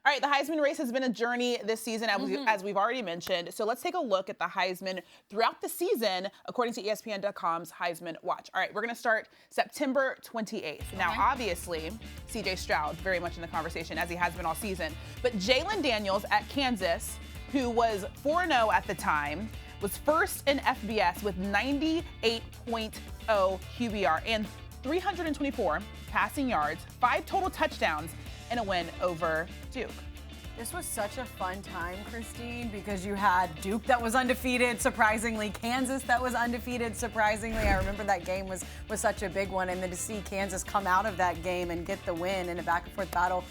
All right, the Heisman race has been a journey this season, as we've already mentioned. So let's take a look at the Heisman throughout the season, according to ESPN.com's Heisman Watch. All right, we're going to start September 28th. Now, obviously, C.J. Stroud very much in the conversation, as he has been all season. But Jalen Daniels at Kansas, who was 4-0 at the time, was first in FBS with 98.0 QBR and 324 passing yards, 5 total touchdowns, and a win over Duke. This was such a fun time, Christine, because you had Duke that was undefeated, surprisingly, Kansas that was undefeated, surprisingly. I remember that game was such a big one, and then to see Kansas come out of that game and get the win in a back-and-forth battle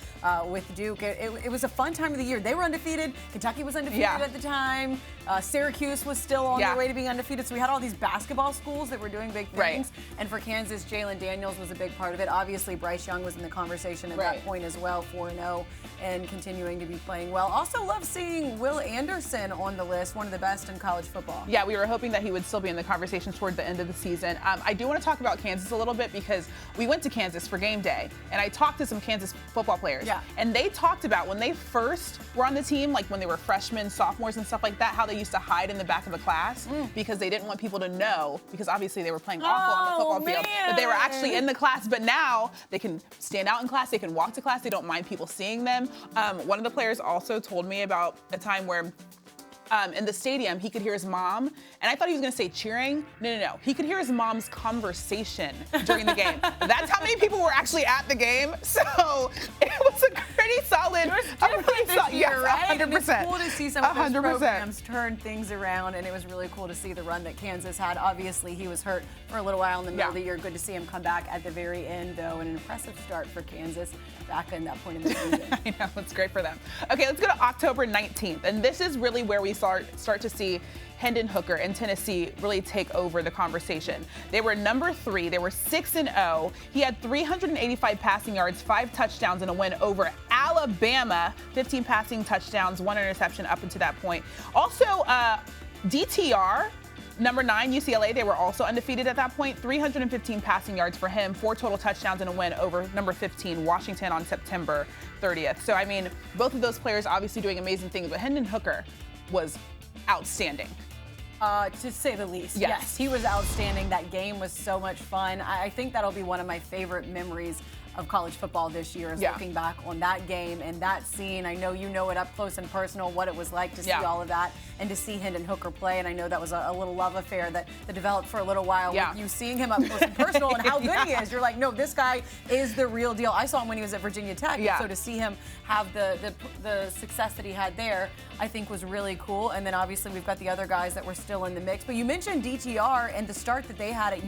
with Duke, it was a fun time of the year. They were undefeated. Kentucky was undefeated at the time. Syracuse was still on their way to being undefeated. So we had all these basketball schools that were doing big things. And for Kansas, Jalen Daniels was a big part of it. Obviously, Bryce Young was in the conversation at that point as well, 4-0, and continuing to be playing well. Also love seeing Will Anderson on the list, one of the best in college football. Yeah, we were hoping that he would still be in the conversation toward the end of the season. I do want to talk about Kansas a little bit because we went to Kansas for game day, and I talked to some Kansas football players. And they talked about when they first were on the team, like when they were freshmen, sophomores, and stuff like that, how they used to hide in the back of the class because they didn't want people to know, because obviously they were playing awful on the football field, that they were actually in the class. But now they can stand out in class, they can walk to class, they don't mind people seeing them. One of the players also told me about a time where in the stadium, he could hear his mom, and I thought he was going to say cheering. No. He could hear his mom's conversation during the game. That's how many people were actually at the game. So it was a pretty solid. Right? 100%. And it's cool to see some of those programs turn things around, and it was really cool to see the run that Kansas had. Obviously, he was hurt for a little while in the middle of the year. Good to see him come back at the very end, though, and an impressive start for Kansas back in that point in the season. I know, it's great for them. Okay, let's go to October 19th, and this is really where we start to see Hendon Hooker in Tennessee really take over the conversation. They were number 3. They were 6-0. He had 385 passing yards, 5 touchdowns, and a win over Alabama. 15 passing touchdowns, 1 interception up until that point. Also, DTR, number 9, UCLA, they were also undefeated at that point. 315 passing yards for him, 4 total touchdowns, and a win over number 15, Washington, on September 30th. So, I mean, both of those players obviously doing amazing things, but Hendon Hooker was outstanding. To say the least. Yes, he was outstanding. That game was so much fun. I think that'll be one of my favorite memories of college football this year, is looking back on that game and that scene. I know you know it up close and personal, what it was like to see all of that and to see Hendon Hooker play. And I know that was a little love affair that developed for a little while with you seeing him up close and personal and how good he is. You're like, no, this guy is the real deal. I saw him when he was at Virginia Tech. So to see him have the success that he had there, I think was really cool. And then obviously we've got the other guys that were still in the mix. But you mentioned DTR and the start that they had at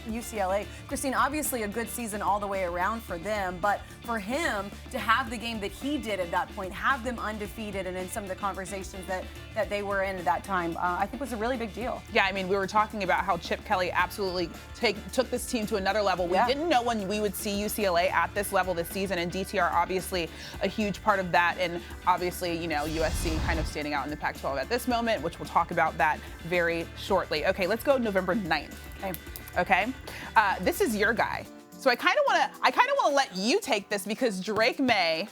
UCLA. Christine, obviously a good season all the way around for them, but for him to have the game that he did at that point, have them undefeated, and in some of the conversations that they were in at that time, I think was a really big deal. Yeah, I mean, we were talking about how Chip Kelly absolutely took this team to another level. We didn't know when we would see UCLA at this level this season, and DTR obviously a huge part of that, and obviously, you know, USC kind of standing out in the Pac-12 at this moment, which we'll talk about that very shortly. Okay, let's go November 9th. Okay. This is your guy. So I kind of want to let you take this, because Drake May,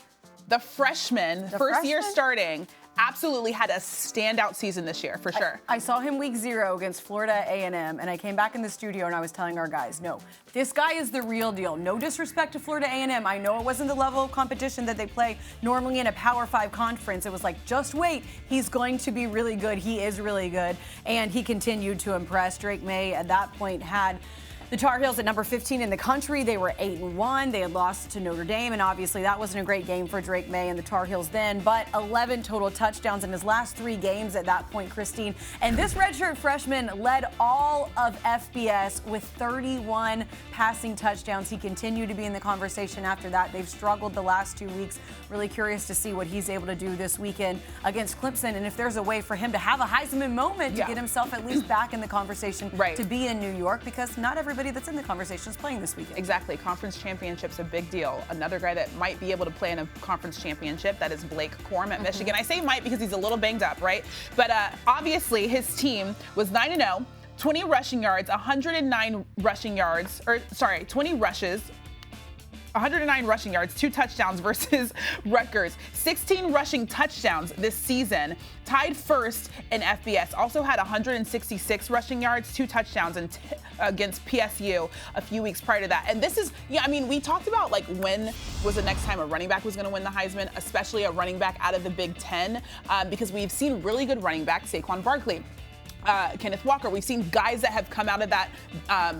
the freshman, first year starting, absolutely had a standout season this year, for sure. I saw him week 0 against Florida A&M, and I came back in the studio and I was telling our guys, no, this guy is the real deal. No disrespect to Florida A&M. I know it wasn't the level of competition that they play normally in a Power 5 conference. It was like, just wait, he's going to be really good. He is really good, and he continued to impress. Drake May at that point had the Tar Heels at number 15 in the country. They were 8-1. They had lost to Notre Dame, and obviously that wasn't a great game for Drake May and the Tar Heels then, but 11 total touchdowns in his last 3 games at that point, Christine. And this redshirt freshman led all of FBS with 31 passing touchdowns. He continued to be in the conversation after that. They've struggled the last 2 weeks. Really curious to see what he's able to do this weekend against Clemson, and if there's a way for him to have a Heisman moment to get himself at least back in the conversation to be in New York, because not everybody that's in the conversation is playing this weekend. Exactly. Conference championship's a big deal. Another guy that might be able to play in a conference championship, that is Blake Corum at Michigan. I say might because he's a little banged up, right? But obviously his team was 9-0, 20 rushing yards, 109 rushing yards, 20 rushes, 109 rushing yards, 2 touchdowns versus Rutgers. 16 rushing touchdowns this season, tied first in FBS. Also had 166 rushing yards, 2 touchdowns against PSU a few weeks prior to that. And this is, yeah, I mean, we talked about like when was the next time a running back was going to win the Heisman, especially a running back out of the Big Ten, because we've seen really good running backs, Saquon Barkley, Kenneth Walker. We've seen guys that have come out of that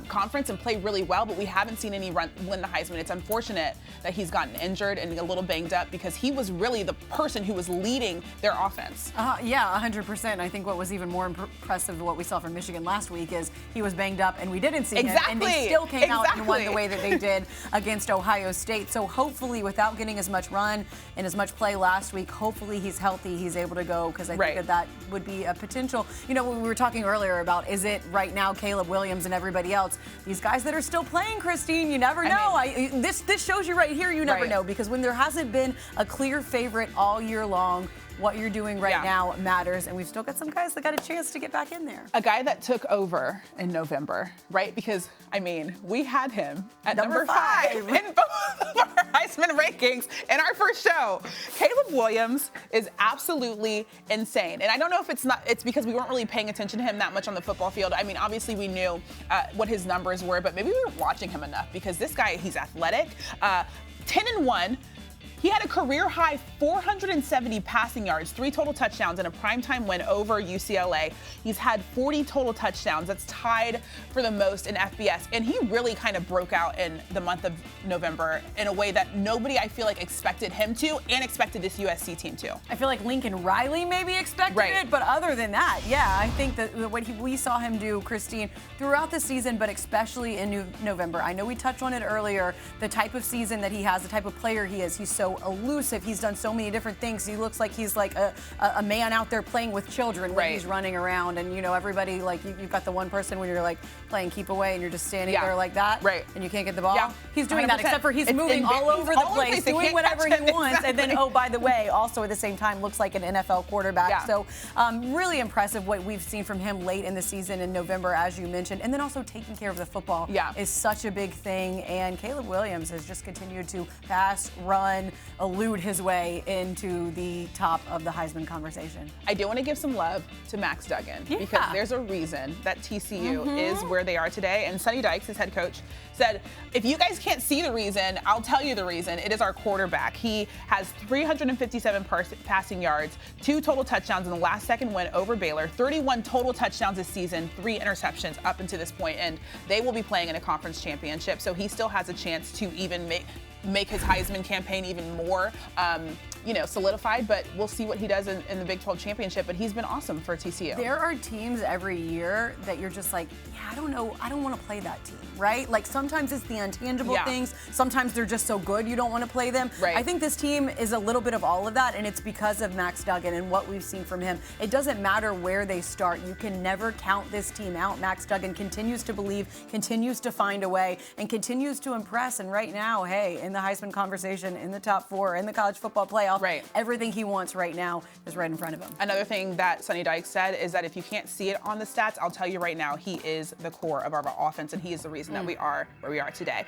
conference and play really well, but we haven't seen any win the Heisman. It's unfortunate that he's gotten injured and a little banged up because he was really the person who was leading their offense. Yeah, 100%. I think what was even more impressive than what we saw from Michigan last week is he was banged up and we didn't see him, and they still came out and won the way that they did against Ohio State. So hopefully, without getting as much run and as much play last week, hopefully he's healthy, he's able to go, because I think that would be a potential. You know, we were talking earlier about, is it right now Caleb Williams and everybody else? These guys that are still playing, Christine, you never know. This shows you right here, you never know, because when there hasn't been a clear favorite all year long, what you're doing right now matters, and we've still got some guys that got a chance to get back in there. A guy that took over in November, right? Because, I mean, we had him at number 5 in both of our Heisman rankings in our first show. Caleb Williams is absolutely insane. And I don't know if it's because we weren't really paying attention to him that much on the football field. I mean, obviously we knew what his numbers were, but maybe we weren't watching him enough because this guy, he's athletic, 10-1. He had a career-high 470 passing yards, 3 total touchdowns, and a primetime win over UCLA. He's had 40 total touchdowns. That's tied for the most in FBS. And he really kind of broke out in the month of November in a way that nobody, I feel like, expected him to and expected this USC team to. I feel like Lincoln Riley maybe expected it, but other than that, yeah, I think that what we saw him do, Christine, throughout the season, but especially in November. I know we touched on it earlier, the type of season that he has, the type of player he is. He's so elusive. He's done so many different things. He looks like he's like a man out there playing with children when he's running around. And, you know, everybody, like, you've got the one person when you're, like, playing keep away and you're just standing there like that. And you can't get the ball. He's doing 100%. That, except for he's moving all over the place, doing whatever he wants. And then, oh, by the way, also at the same time looks like an NFL quarterback. So really impressive what we've seen from him late in the season in November, as you mentioned. And then also taking care of the football is such a big thing. And Caleb Williams has just continued to pass, run, elude his way into the top of the Heisman conversation. I do want to give some love to Max Duggan because there's a reason that TCU is where they are today. And Sonny Dykes, his head coach, said, if you guys can't see the reason, I'll tell you the reason. It is our quarterback. He has 357 passing yards, 2 total touchdowns in the last second win over Baylor, 31 total touchdowns this season, 3 interceptions up until this point, and they will be playing in a conference championship. So he still has a chance to even make his Heisman campaign even more, solidified, but we'll see what he does in the Big 12 championship, but he's been awesome for TCU. There are teams every year that you're just like, I don't know, I don't want to play that team, right? Like sometimes it's the intangible things, sometimes they're just so good you don't want to play them. I think this team is a little bit of all of that, and it's because of Max Duggan and what we've seen from him. It doesn't matter where they start. You can never count this team out. Max Duggan continues to believe, continues to find a way, and continues to impress, and right now, hey, in the Heisman conversation, in the top 4, in the college football playoff, everything he wants right now is right in front of him. Another thing that Sonny Dykes said is that if you can't see it on the stats, I'll tell you right now, he is the core of our offense, and he is the reason that we are where we are today.